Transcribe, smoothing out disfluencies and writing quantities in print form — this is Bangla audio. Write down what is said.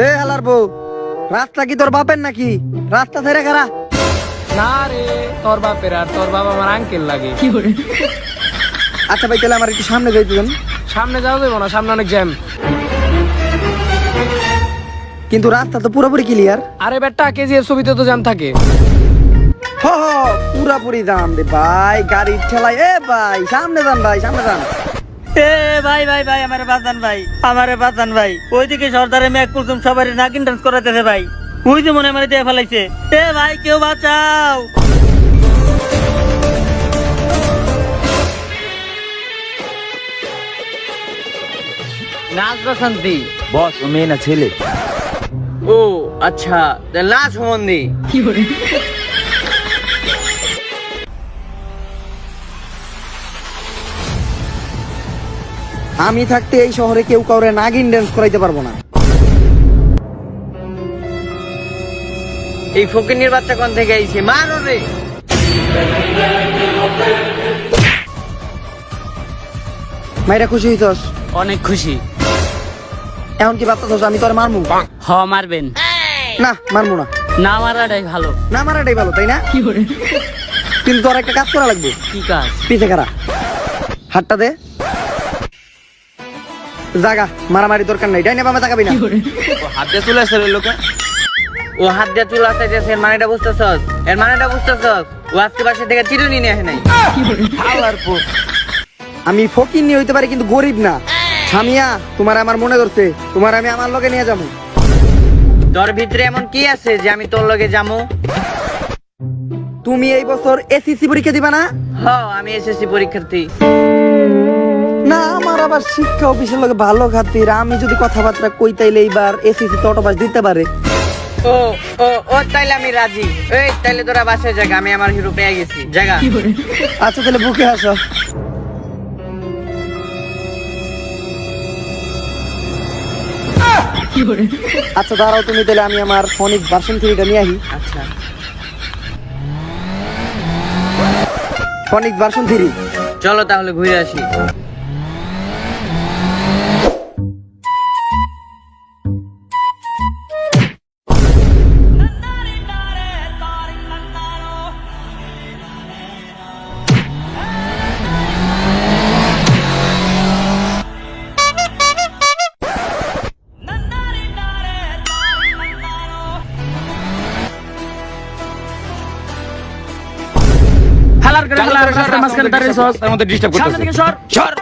এ হালার বউ, রাস্তা কি তোর বাপের নাকি? রাস্তা ছেড়ে খারা। না রে, তোর বাপের আর তোর বাবা আমার আঙ্কেল লাগে। আচ্ছা ভাই, তাহলে আমার একটু সামনে যাইতে দেন। সামনে যাওয়া যাবো না, সামনে অনেক জ্যাম। কিন্তু রাস্তা তো পুরোপুরি ক্লিয়ার। আরে বেটা, কেজিএফ ছবিতে তো জ্যাম থাকে। হ হ, পুরাপুরি দাম দে ভাই, গাড়ির ঠেলায়। এ ভাই সামনে যান, ভাই সামনে যান। এ ভাই ভাই ভাই, আমারে বাঁচান ভাই, ওইদিকে সর্দারে মেঘ কুলসুম সবাই নাকিন ডান্স করাতেছে ভাই। ওই যে মনে মনে দিয়ে ফেলাইছে। এ ভাই, কেউ বাঁচাও। নাচ বসন্তি বস, ও মেয়ে না ছেলে। ও আচ্ছা, নাচ সম্বন্ধে আমি থাকতে এই শহরে কেউ কাউরে নাগিন ড্যান্স করাইতে পারবো না। এই ফকিনীর বাচ্চা কোন থেকে আইছে? মারো রে। মাইরা খুশি হইছস? অনেক খুশি। এখন কি বাচ্চা আমি তোর মারমু? হ, মারবেন। না, মারমু না। না মারাটাই ভালো। না মারাটাই ভালো, তাই না? কিন্তু তোর একটা কাজ করা লাগবে। কি কাজ? পিছে খারা, হাতটা দে। জাগা, মারামারি দরকার নাই। ডাইনে বামে তাকাবি না। হাত দিয়ে চলে আসছে লোকে। ও হাত দিয়ে চুল আসতেছে, এর মানেটা বুঝতেছস? এর মানেটা বুঝতেছস? ও আজকে বাসা থেকে চিরুনি নিয়ে আসে নাই। হালার পো। আমি ফকির নিয়ে হইতে পারি, কিন্তু গরিব না। সামিয়া, তোমার আমার মনে ধরছে। তোমার আমি আমার লগে নিয়ে যাবো। তোর ভিতরে এমন কি আছে যে আমি তোর লগে যাবো? তুমি এই বছর এসএসসি পরীক্ষা দিবা না? হ, আমি এসএসসি পরীক্ষার্থী। না, আমার আবার শিক্ষা অফিসের লগে ভালো খাতির। আমি যদি কথাবার্তা কই তাইলে এইবার এসএসসি তো অটোপাস দিতে পারে। ও ও ও, তাইলে আমি রাজি। এই তাইলে তোরা বাসায় জায়গা, আমি আমার হিরো পেয়ে গেছি। জায়গা। আচ্ছা, তাহলে বুকে আসো। আচ্ছা দাঁড়াও তুমি, তাহলে আমি আমার ফোনিক ভার্সন 3টা নিয়ে আসি। আচ্ছা, ফোনিক ভার্সন 3। চলো তাহলে ঘুরে আসি। হালার করে হালার, রাস্তার মাঝখানে দাঁড়িয়ে সস। তার মধ্যে ডিস্টার্ব সামনে করতেছে। থেকে সর।